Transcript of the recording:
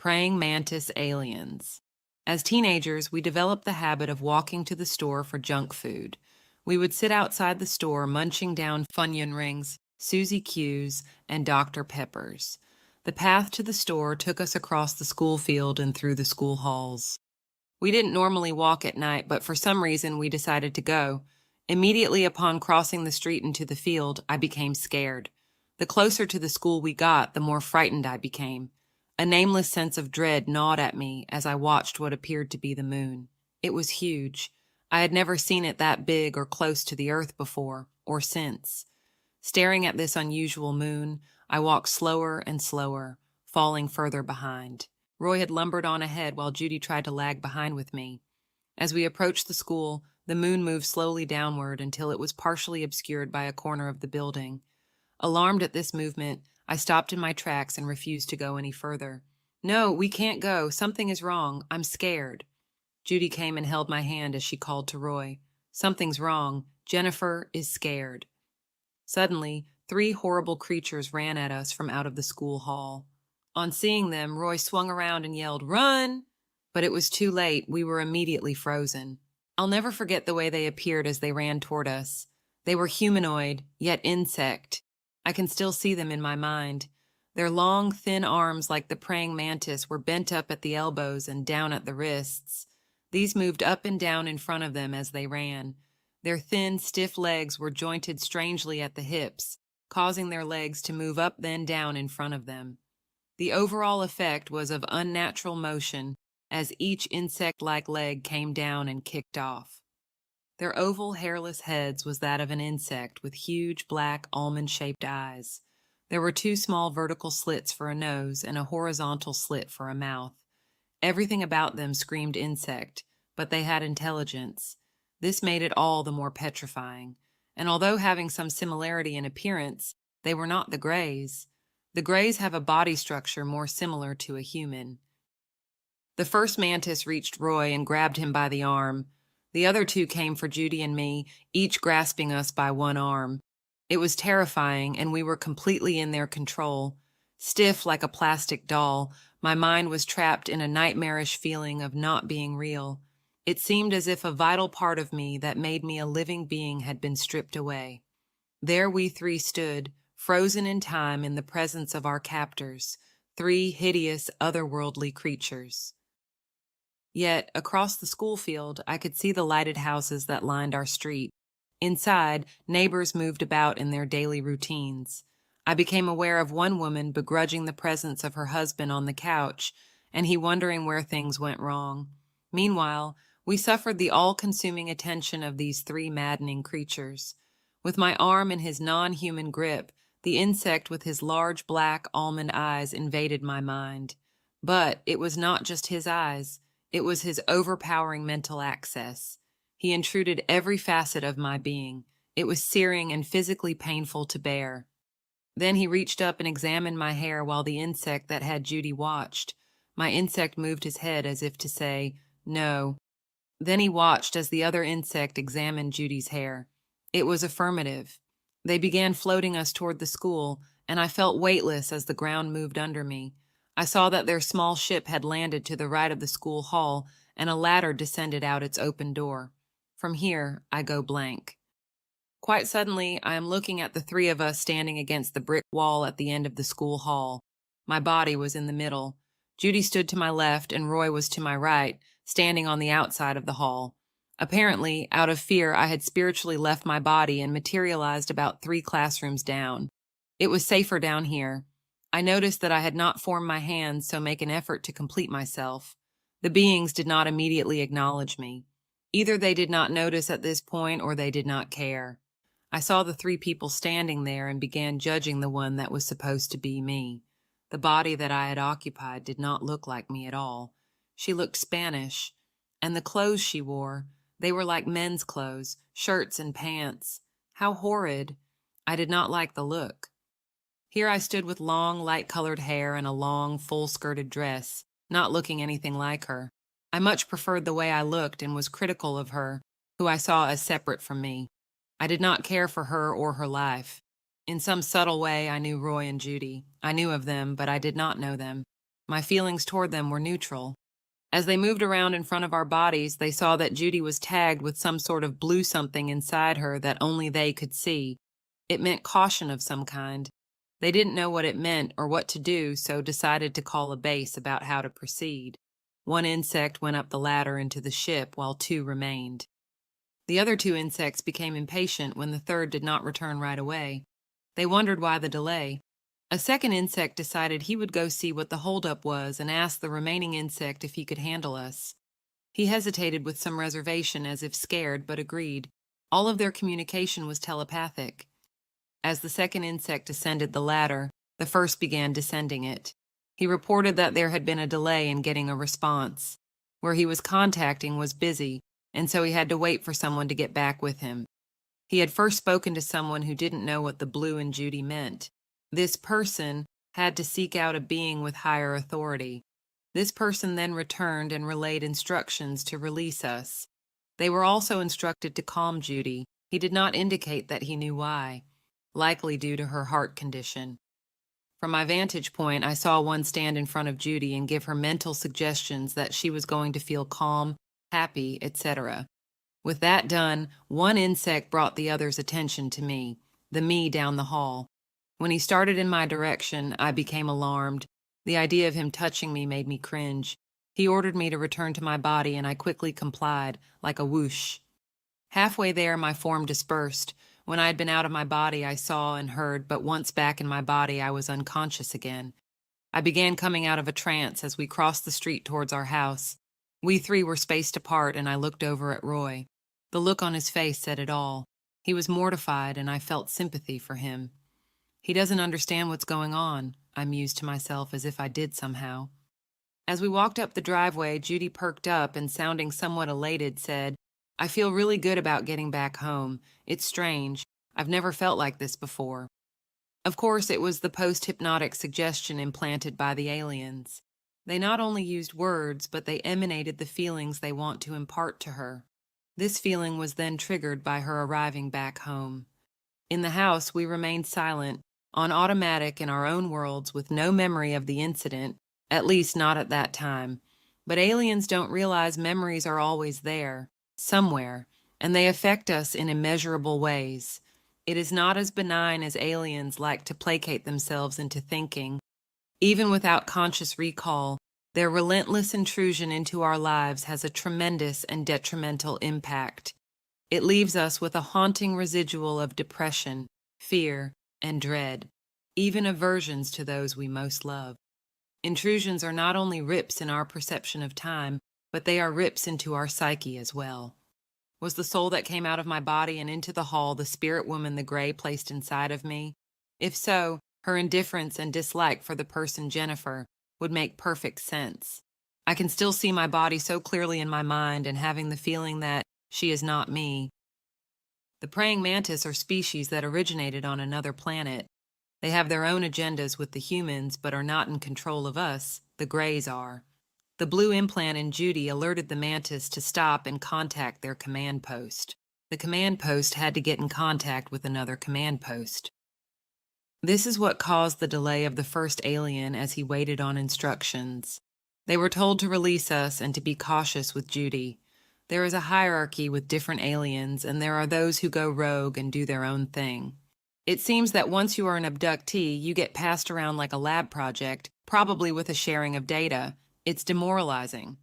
Praying mantis aliens. As teenagers, we developed the habit of walking to the store for junk food. We would sit outside the store munching down Funyun rings, Suzy Q's, and Dr. Peppers. The path to the store took us across the school field and through the school halls. We didn't normally walk at night, but for some reason we decided to go. Immediately upon crossing the street into the field, I became scared. The closer to the school we got, the more frightened I became. A nameless sense of dread gnawed at me as I watched what appeared to be the moon. It was huge. I had never seen it that big or close to the earth before, or since. Staring at this unusual moon, I walked slower and slower, falling further behind. Roy had lumbered on ahead while Judy tried to lag behind with me. As we approached the school, the moon moved slowly downward until it was partially obscured by a corner of the building. Alarmed at this movement, I stopped in my tracks and refused to go any further. "No, we can't go. Something is wrong. I'm scared." Judy came and held my hand as she called to Roy. "Something's wrong. Jennifer is scared." Suddenly, 3 horrible creatures ran at us from out of the school hall. On seeing them, Roy swung around and yelled, "Run!" But it was too late. We were immediately frozen. I'll never forget the way they appeared as they ran toward us. They were humanoid, yet insect. I can still see them in my mind. Their long, thin arms, like the praying mantis, were bent up at the elbows and down at the wrists. These moved up and down in front of them as they ran. Their thin, stiff legs were jointed strangely at the hips, causing their legs to move up then down in front of them. The overall effect was of unnatural motion as each insect-like leg came down and kicked off. Their oval, hairless heads was that of an insect with huge, black, almond-shaped eyes. There were 2 small vertical slits for a nose and a horizontal slit for a mouth. Everything about them screamed insect, but they had intelligence. This made it all the more petrifying. And although having some similarity in appearance, they were not the Greys. The Greys have a body structure more similar to a human. The first mantis reached Roy and grabbed him by the arm. The other 2 came for Judy and me, each grasping us by one arm. It was terrifying, and we were completely in their control. Stiff like a plastic doll, my mind was trapped in a nightmarish feeling of not being real. It seemed as if a vital part of me that made me a living being had been stripped away. There we 3 stood, frozen in time in the presence of our captors, 3 hideous, otherworldly creatures. Yet, across the school field, I could see the lighted houses that lined our street. Inside, neighbors moved about in their daily routines. I became aware of one woman begrudging the presence of her husband on the couch, and he wondering where things went wrong. Meanwhile, we suffered the all-consuming attention of these 3 maddening creatures. With my arm in his non-human grip, the insect with his large black almond eyes invaded my mind. But it was not just his eyes. It was his overpowering mental access. He intruded every facet of my being. It was searing and physically painful to bear. Then he reached up and examined my hair while the insect that had Judy watched. My insect moved his head as if to say, "No." Then he watched as the other insect examined Judy's hair. It was affirmative. They began floating us toward the school, and I felt weightless as the ground moved under me. I saw that their small ship had landed to the right of the school hall, and a ladder descended out its open door. From here, I go blank. Quite suddenly, I am looking at the 3 of us standing against the brick wall at the end of the school hall. My body was in the middle. Judy stood to my left, and Roy was to my right, standing on the outside of the hall. Apparently, out of fear, I had spiritually left my body and materialized about 3 classrooms down. It was safer down here. I noticed that I had not formed my hands, so make an effort to complete myself. The beings did not immediately acknowledge me. Either they did not notice at this point or they did not care. I saw the 3 people standing there and began judging the one that was supposed to be me. The body that I had occupied did not look like me at all. She looked Spanish, and the clothes she wore, they were like men's clothes, shirts and pants. How horrid! I did not like the look. Here I stood with long, light-colored hair and a long, full-skirted dress, not looking anything like her. I much preferred the way I looked and was critical of her, who I saw as separate from me. I did not care for her or her life. In some subtle way, I knew Roy and Judy. I knew of them, but I did not know them. My feelings toward them were neutral. As they moved around in front of our bodies, they saw that Judy was tagged with some sort of blue something inside her that only they could see. It meant caution of some kind. They didn't know what it meant or what to do, so decided to call a base about how to proceed. One insect went up the ladder into the ship while two remained. The other two insects became impatient when the third did not return right away. They wondered why the delay. A second insect decided he would go see what the holdup was and asked the remaining insect if he could handle us. He hesitated with some reservation as if scared, but agreed. All of their communication was telepathic. As the second insect ascended the ladder, the first began descending it. He reported that there had been a delay in getting a response. Where he was contacting was busy, and so he had to wait for someone to get back with him. He had first spoken to someone who didn't know what the blue in Judy meant. This person had to seek out a being with higher authority. This person then returned and relayed instructions to release us. They were also instructed to calm Judy. He did not indicate that he knew why, likely due to her heart condition. From my vantage point, I saw one stand in front of Judy and give her mental suggestions that she was going to feel calm, happy, etc. With that done, one insect brought the other's attention to me, the me down the hall. When he started in my direction, I became alarmed. The idea of him touching me made me cringe. He ordered me to return to my body, and I quickly complied, like a whoosh. Halfway there, my form dispersed. When I had been out of my body, I saw and heard, but once back in my body, I was unconscious again. I began coming out of a trance as we crossed the street towards our house. We three were spaced apart, and I looked over at Roy. The look on his face said it all. He was mortified, and I felt sympathy for him. He doesn't understand what's going on, I mused to myself as if I did somehow. As we walked up the driveway, Judy perked up and, sounding somewhat elated, said, "I feel really good about getting back home. It's strange. I've never felt like this before." Of course, it was the post-hypnotic suggestion implanted by the aliens. They not only used words, but they emanated the feelings they want to impart to her. This feeling was then triggered by her arriving back home. In the house, we remained silent, on automatic in our own worlds with no memory of the incident, at least not at that time. But aliens don't realize memories are always there, somewhere, and they affect us in immeasurable ways. It is not as benign as aliens like to placate themselves into thinking. Even without conscious recall, their relentless intrusion into our lives has a tremendous and detrimental impact. It leaves us with a haunting residual of depression, fear, and dread, even aversions to those we most love. Intrusions are not only rips in our perception of time, but they are rips into our psyche as well. Was the soul that came out of my body and into the hall the spirit woman the gray placed inside of me? If so, her indifference and dislike for the person Jennifer would make perfect sense. I can still see my body so clearly in my mind and having the feeling that she is not me. The praying mantis are species that originated on another planet. They have their own agendas with the humans, but are not in control of us. The Greys are. The blue implant in Judy alerted the mantis to stop and contact their command post. The command post had to get in contact with another command post. This is what caused the delay of the first alien as he waited on instructions. They were told to release us and to be cautious with Judy. There is a hierarchy with different aliens, and there are those who go rogue and do their own thing. It seems that once you are an abductee, you get passed around like a lab project, probably with a sharing of data. It's demoralizing.